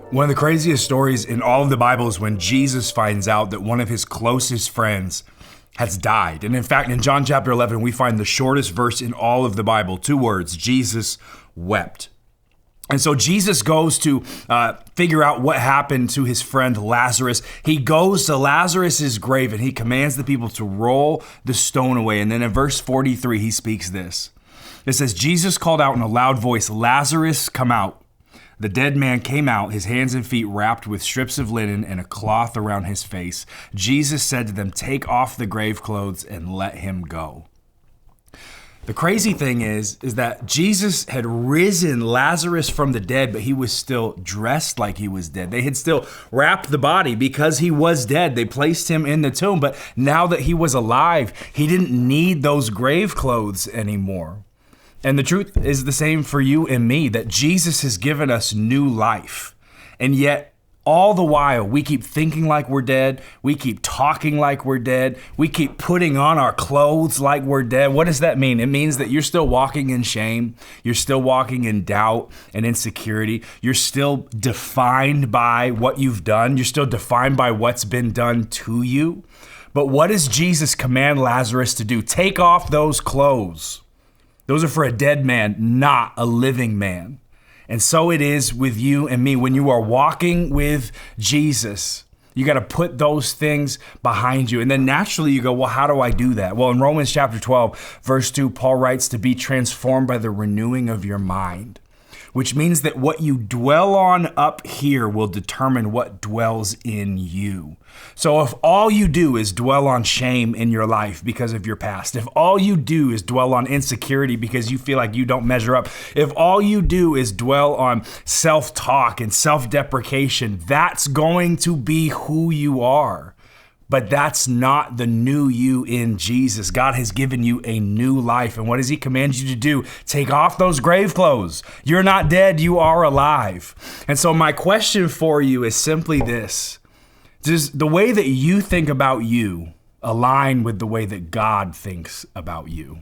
One of the craziest stories in all of the Bible is when Jesus finds out that one of his closest friends has died. And in fact, in John chapter 11, we find the shortest verse in all of the Bible, 2 words, Jesus wept. And so Jesus goes to figure out what happened to his friend Lazarus. He goes to Lazarus's grave and he commands the people to roll the stone away. And then in verse 43, he speaks this. It says, Jesus called out in a loud voice, "Lazarus, come out." The dead man came out, his hands and feet wrapped with strips of linen and a cloth around his face. Jesus said to them, "Take off the grave clothes and let him go." The crazy thing is that Jesus had risen Lazarus from the dead, but he was still dressed like he was dead. They had still wrapped the body because he was dead. They placed him in the tomb, but now that he was alive, he didn't need those grave clothes anymore. And the truth is the same for you and me, that Jesus has given us new life. And yet, all the while, we keep thinking like we're dead. We keep talking like we're dead. We keep putting on our clothes like we're dead. What does that mean? It means that you're still walking in shame. You're still walking in doubt and insecurity. You're still defined by what you've done. You're still defined by what's been done to you. But what does Jesus command Lazarus to do? Take off those clothes. Those are for a dead man, not a living man. And so it is with you and me. When you are walking with Jesus, you got to put those things behind you. And then naturally you go, well, how do I do that? Well, in Romans chapter 12, verse 2, Paul writes to be transformed by the renewing of your mind, which means that what you dwell on up here will determine what dwells in you. So if all you do is dwell on shame in your life because of your past, if all you do is dwell on insecurity because you feel like you don't measure up, if all you do is dwell on self-talk and self-deprecation, that's going to be who you are. But that's not the new you in Jesus. God has given you a new life. And what does he command you to do? Take off those grave clothes. You're not dead, you are alive. And so my question for you is simply this. Does the way that you think about you align with the way that God thinks about you?